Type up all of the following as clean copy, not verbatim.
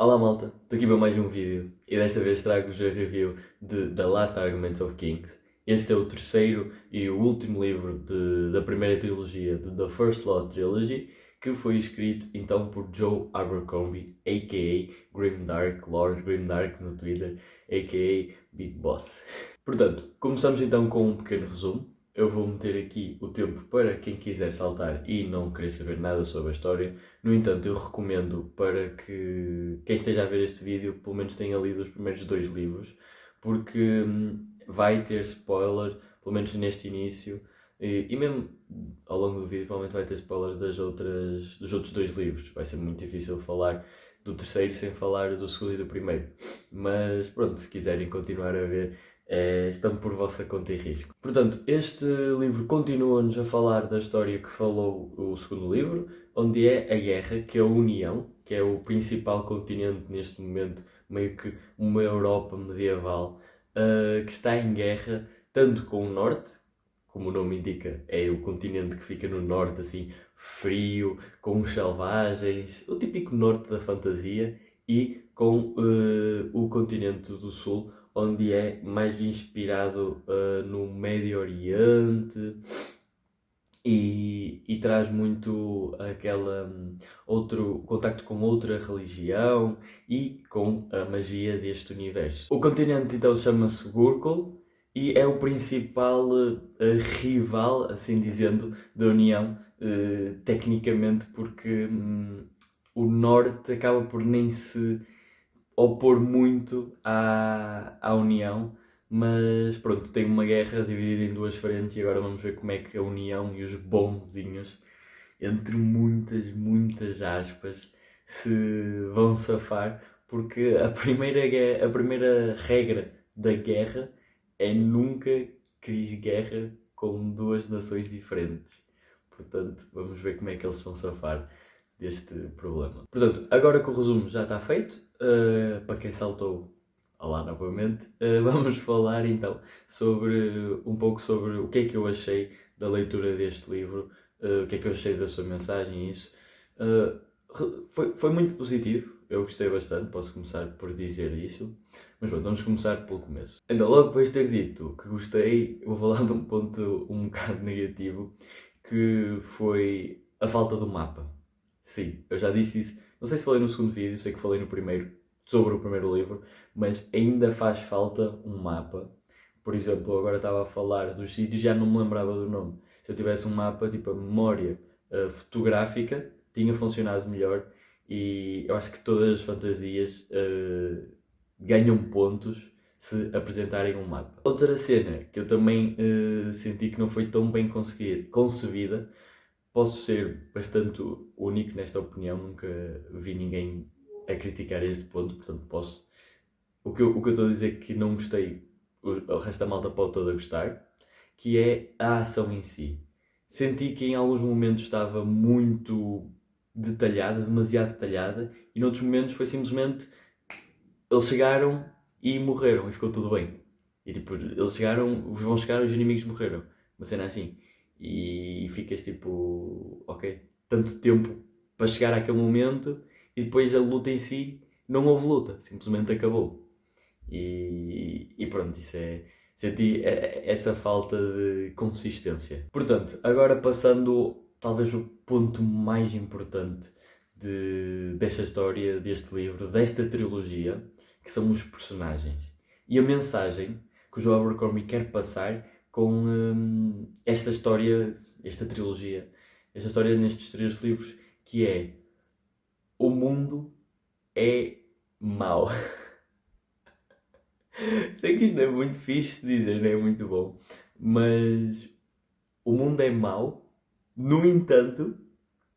Olá malta, estou aqui para mais um vídeo e desta vez trago-vos a review de The Last Arguments of Kings. Este é o terceiro e o último livro da primeira trilogia de The First Law Trilogy, que foi escrito então por Joe Abercrombie, a.k.a. Grimdark, Lord Grimdark no Twitter, a.k.a. Big Boss. Portanto, começamos então com um pequeno resumo. Eu vou meter aqui o tempo para quem quiser saltar e não querer saber nada sobre a história. No entanto, eu recomendo para que quem esteja a ver este vídeo pelo menos tenha lido os primeiros dois livros, porque vai ter spoiler, pelo menos neste início, e mesmo ao longo do vídeo provavelmente vai ter spoiler dos outros dois livros. Vai ser muito difícil falar do terceiro sem falar do segundo e do primeiro. Mas pronto, se quiserem continuar a ver, estão por vossa conta e risco. Portanto, este livro continua-nos a falar da história que falou o segundo livro, onde é a guerra, que é a União, que é o principal continente neste momento, meio que uma Europa medieval, que está em guerra tanto com o Norte, como o nome indica, é o continente que fica no Norte, assim, frio, com os selvagens, o típico Norte da fantasia, e com o continente do Sul, onde é mais inspirado no Médio Oriente e traz muito outro contacto com outra religião e com a magia deste universo. O continente então chama-se Gurkul e é o principal rival, assim dizendo, da União, tecnicamente, porque o Norte acaba por nem se opor muito à União, mas pronto, tem uma guerra dividida em duas frentes e agora vamos ver como é que a União e os bonzinhos, entre muitas aspas, se vão safar, porque a primeira regra da guerra é nunca queres guerra com duas nações diferentes. Portanto, vamos ver como é que eles vão safar deste problema. Portanto, agora que o resumo já está feito, para quem saltou, olá novamente, vamos falar então um pouco sobre o que é que eu achei da leitura deste livro, o que é que eu achei da sua mensagem e isso. Foi muito positivo, eu gostei bastante, posso começar por dizer isso, mas pronto, vamos começar pelo começo. Então, logo depois de ter dito que gostei, vou falar de um ponto um bocado negativo, que foi a falta do mapa. Sim, eu já disse isso. Não sei se falei no segundo vídeo, sei que falei no primeiro, sobre o primeiro livro, mas ainda faz falta um mapa. Por exemplo, agora estava a falar dos sítios, já não me lembrava do nome. Se eu tivesse um mapa, tipo a memória fotográfica, tinha funcionado melhor e eu acho que todas as fantasias ganham pontos se apresentarem um mapa. Outra cena que eu também senti que não foi tão bem concebida. Posso ser bastante único nesta opinião, nunca vi ninguém a criticar este ponto, portanto posso... O que eu estou a dizer que não gostei, o resto da malta pode toda gostar, que é a ação em si. Senti que em alguns momentos estava muito detalhada, demasiado detalhada, e noutros momentos foi simplesmente... Eles chegaram e morreram, e ficou tudo bem. E tipo, eles chegaram, vão chegar, os inimigos morreram. Uma cena assim. E ficas tipo, ok, tanto tempo para chegar àquele momento e depois a luta em si não houve luta, simplesmente acabou. E pronto, senti essa falta de consistência. Portanto, agora passando talvez o ponto mais importante desta história, deste livro, desta trilogia, que são os personagens. E a mensagem que o Joe Abercrombie quer passar com esta história, esta trilogia, esta história nestes três livros, que é: o mundo é mau. Sei que isto é muito fixe de dizer, não é muito bom, mas o mundo é mau, no entanto,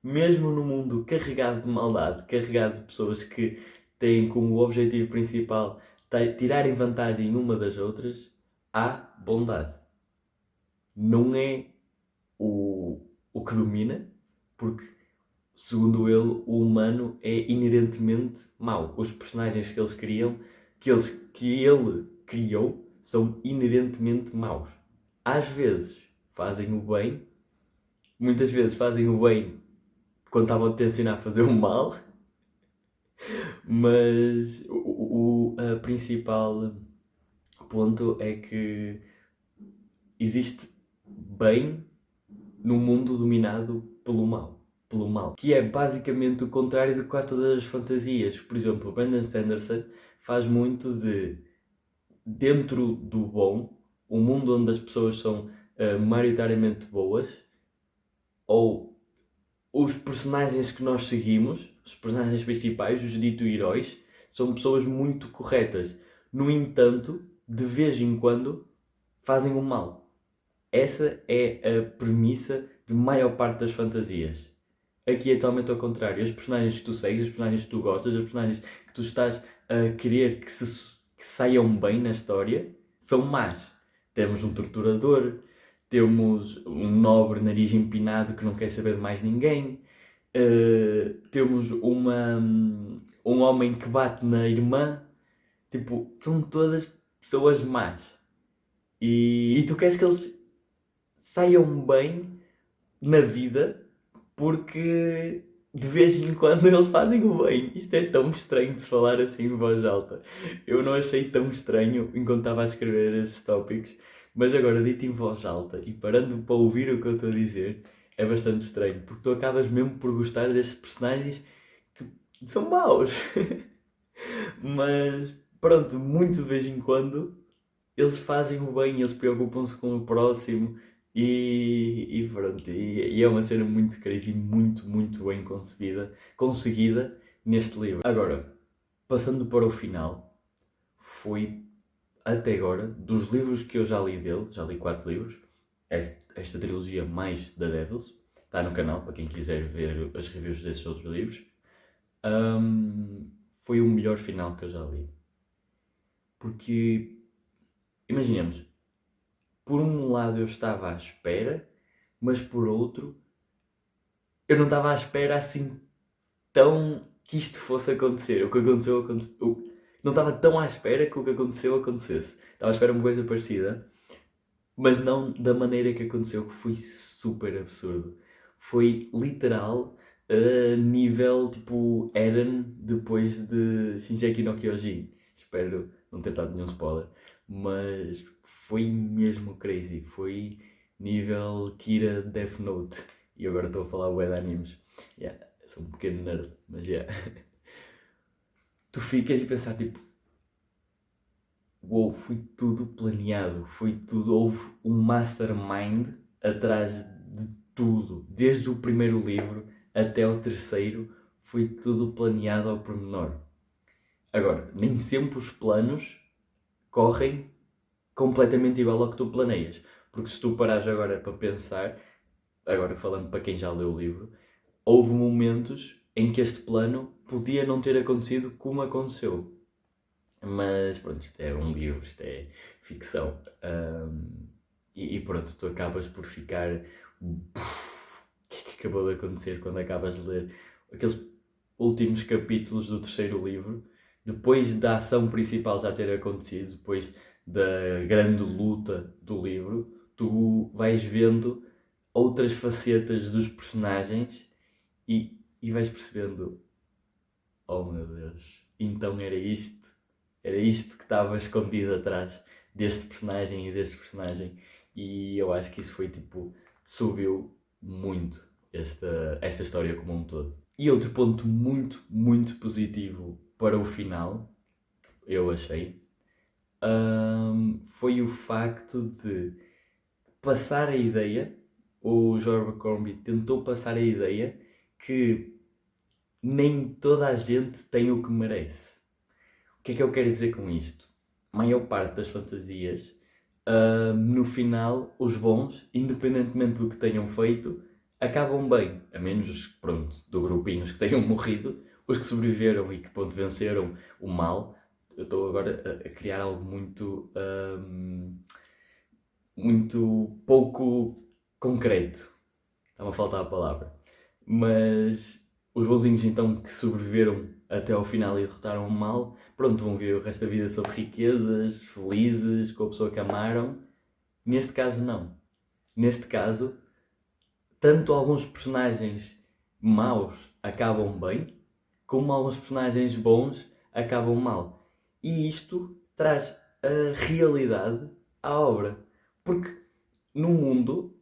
mesmo no mundo carregado de maldade, carregado de pessoas que têm como objetivo principal tirarem vantagem uma das outras, há bondade. Não é o que domina, porque, segundo ele, o humano é inerentemente mau. Os personagens que eles criam, que ele criou, são inerentemente maus. Às vezes fazem o bem, muitas vezes fazem o bem quando estavam a tensionar fazer o mal, Mas o principal ponto é que existe bem num mundo dominado pelo mal. Pelo mal. Que é basicamente o contrário de quase todas as fantasias. Por exemplo, o Brandon Sanderson faz muito de, dentro do bom, um mundo onde as pessoas são maioritariamente boas, ou os personagens que nós seguimos, os personagens principais, os dito heróis, são pessoas muito corretas. No entanto, de vez em quando, fazem o mal. Essa é a premissa de maior parte das fantasias. Aqui é totalmente ao contrário. As personagens que tu segues, as personagens que tu gostas, as personagens que tu estás a querer que saiam bem na história, são más. Temos um torturador, temos um nobre nariz empinado que não quer saber de mais ninguém, temos um homem que bate na irmã. Tipo, são todas pessoas más. E tu queres que eles saiam bem na vida porque de vez em quando eles fazem o bem. Isto é tão estranho de se falar assim em voz alta. Eu não achei tão estranho enquanto estava a escrever esses tópicos, mas agora dito em voz alta e parando para ouvir o que eu estou a dizer, é bastante estranho, porque tu acabas mesmo por gostar destes personagens que são maus. Mas pronto, muito de vez em quando eles fazem o bem, eles preocupam-se com o próximo e pronto. E é uma cena muito crazy, muito, muito bem conseguida neste livro. Agora, passando para o final, foi até agora, dos livros que eu já li dele, já li 4 livros, esta trilogia mais da Devils, está no canal para quem quiser ver as reviews desses outros livros. Foi o melhor final que eu já li. Porque, imaginemos, por um lado eu estava à espera, mas por outro, eu não estava à espera assim tão que isto fosse acontecer. O que aconteceu, aconteceu. Não estava tão à espera que o que aconteceu acontecesse. Estava à espera de uma coisa parecida, mas não da maneira que aconteceu, que foi super absurdo. Foi literal, nível tipo Eren depois de Shingeki no Kyojin. Espero não ter dado nenhum spoiler, mas foi mesmo crazy. Foi nível Kira Death Note. E agora estou a falar bué de animes. Yeah, sou um pequeno nerd, mas yeah. Tu ficas e pensar tipo, uou, foi tudo planeado, foi tudo, houve um mastermind atrás de tudo, desde o primeiro livro até ao terceiro, foi tudo planeado ao pormenor. Agora, nem sempre os planos correm completamente igual ao que tu planeias, porque se tu parares agora para pensar, agora falando para quem já leu o livro, houve momentos em que este plano podia não ter acontecido como aconteceu. Mas pronto, isto é um livro, isto é ficção. E pronto, tu acabas por ficar. O que é que acabou de acontecer quando acabas de ler aqueles últimos capítulos do terceiro livro, depois da ação principal já ter acontecido, depois da grande luta do livro, tu vais vendo outras facetas dos personagens e vais percebendo: oh meu Deus, então era isto que estava escondido atrás deste personagem e deste personagem. E eu acho que isso foi tipo, subiu muito esta história como um todo. E outro ponto muito, muito positivo para o final, eu achei, foi o facto de passar a ideia, o George Abercrombie tentou passar a ideia que nem toda a gente tem o que merece. O que é que eu quero dizer com isto? A maior parte das fantasias, no final, os bons, independentemente do que tenham feito, acabam bem. A menos os, pronto, do grupinhos que tenham morrido, os que sobreviveram e que, pronto, venceram o mal. Eu estou agora a criar algo muito, muito pouco concreto. Está-me a faltar a palavra. Mas os bonzinhos então que sobreviveram até ao final e derrotaram o mal, pronto, vão ver o resto da vida sobre riquezas, felizes, com a pessoa que amaram. Neste caso não. Neste caso, tanto alguns personagens maus acabam bem, como alguns personagens bons acabam mal. E isto traz a realidade à obra. Porque no mundo,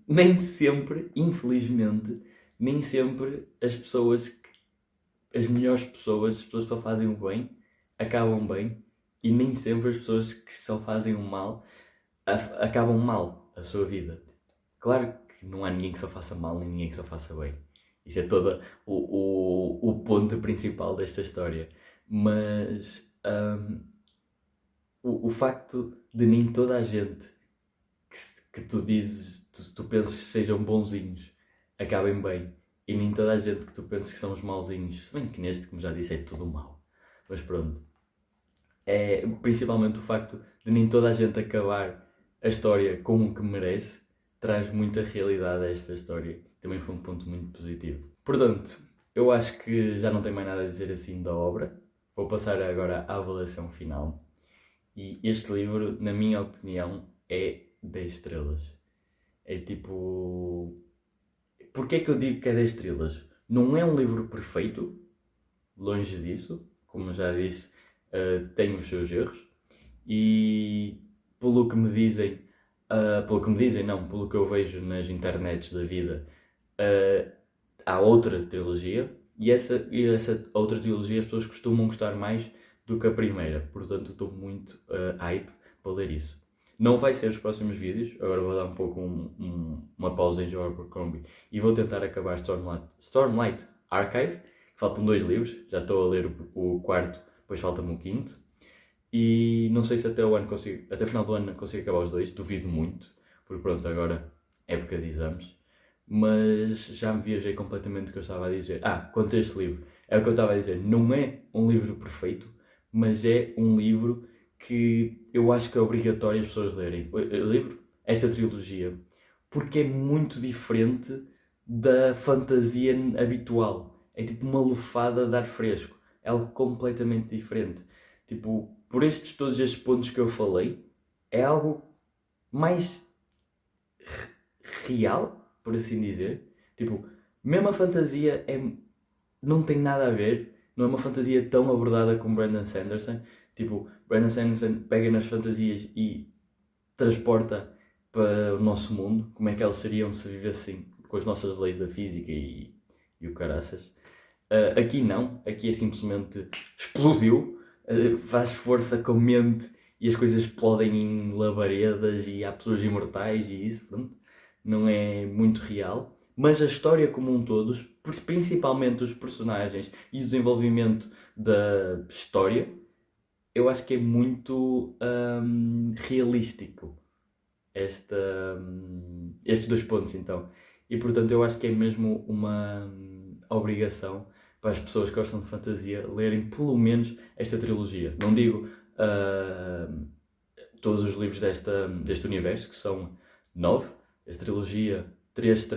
nem sempre, infelizmente, nem sempre as melhores pessoas, as pessoas que só fazem o bem, acabam bem. E nem sempre as pessoas que só fazem o mal acabam mal a sua vida. Claro que não há ninguém que só faça mal, nem ninguém que só faça bem. Isso é todo o ponto principal desta história. Mas o facto de nem toda a gente que tu dizes, tu pensas que sejam bonzinhos, acabem bem. E nem toda a gente que tu pensas que são os mauzinhos. Se bem que neste, como já disse, é tudo mau. Mas pronto. É principalmente o facto de nem toda a gente acabar a história com o que merece, traz muita realidade a esta história. Também foi um ponto muito positivo. Portanto, eu acho que já não tenho mais nada a dizer assim da obra. Vou passar agora à avaliação final. E este livro, na minha opinião, é 10 estrelas. É tipo... Porquê é que eu digo que é 10 estrelas? Não é um livro perfeito, longe disso. Como já disse, tem os seus erros. E pelo que me dizem, pelo que eu vejo nas internets da vida, há outra trilogia. E essa outra trilogia as pessoas costumam gostar mais do que a primeira. Portanto, estou muito hype para ler isso. Não vai ser os próximos vídeos. Agora vou dar um pouco uma pausa em Joe Abercrombie e vou tentar acabar Stormlight Archive. Faltam 2 livros. Já estou a ler o quarto, depois falta-me o quinto. E não sei se até o final do ano consigo acabar os 2. Duvido muito. Porque pronto, agora é época de exames. Mas já me viajei completamente do que eu estava a dizer. Quanto a este livro, é o que eu estava a dizer. Não é um livro perfeito, mas é um livro que eu acho que é obrigatório as pessoas lerem. O livro, esta trilogia, porque é muito diferente da fantasia habitual. É tipo uma lufada de ar fresco. É algo completamente diferente. Tipo, por todos estes pontos que eu falei, é algo mais real, por assim dizer. Tipo, mesmo a fantasia não tem nada a ver. Não é uma fantasia tão abordada como Brandon Sanderson. Tipo, Brandon Sanderson pega nas fantasias e transporta para o nosso mundo. Como é que elas seriam se vivessem com as nossas leis da física e o caraças. Aqui não. Aqui é simplesmente explodiu. Faz força com a mente e as coisas explodem em labaredas e há pessoas imortais e isso, pronto. Não é muito real. Mas a história como um todo, principalmente os personagens e o desenvolvimento da história, eu acho que é muito realístico estes 2 pontos, então. E portanto eu acho que é mesmo uma obrigação para as pessoas que gostam de fantasia lerem pelo menos esta trilogia. Não digo todos os livros deste universo, que são 9, esta trilogia, 3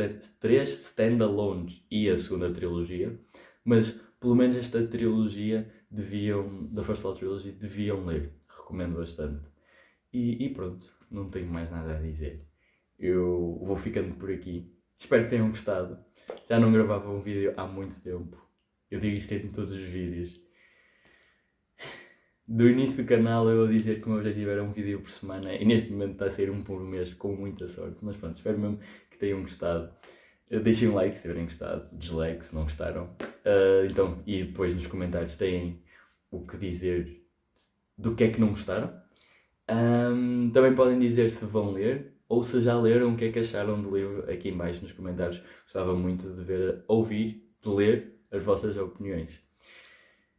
standalones e a segunda trilogia, mas pelo menos esta trilogia da First Law Trilogy deviam ler. Recomendo bastante. E pronto, não tenho mais nada a dizer. Eu vou ficando por aqui. Espero que tenham gostado. Já não gravava um vídeo há muito tempo. Eu digo isto em todos os vídeos. Do início do canal eu a dizer que o meu objetivo era um vídeo por semana e neste momento está a ser um por mês com muita sorte. Mas pronto, espero mesmo que tenham gostado. Deixem um like se tiverem gostado, dislike se não gostaram. Então, e depois nos comentários têm o que dizer do que é que não gostaram. Também podem dizer se vão ler ou se já leram, o que é que acharam do livro aqui em baixo nos comentários. Gostava muito de ouvir, de ler as vossas opiniões.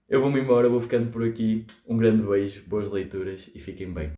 Eu vou-me embora, vou ficando por aqui. Um grande beijo, boas leituras e fiquem bem.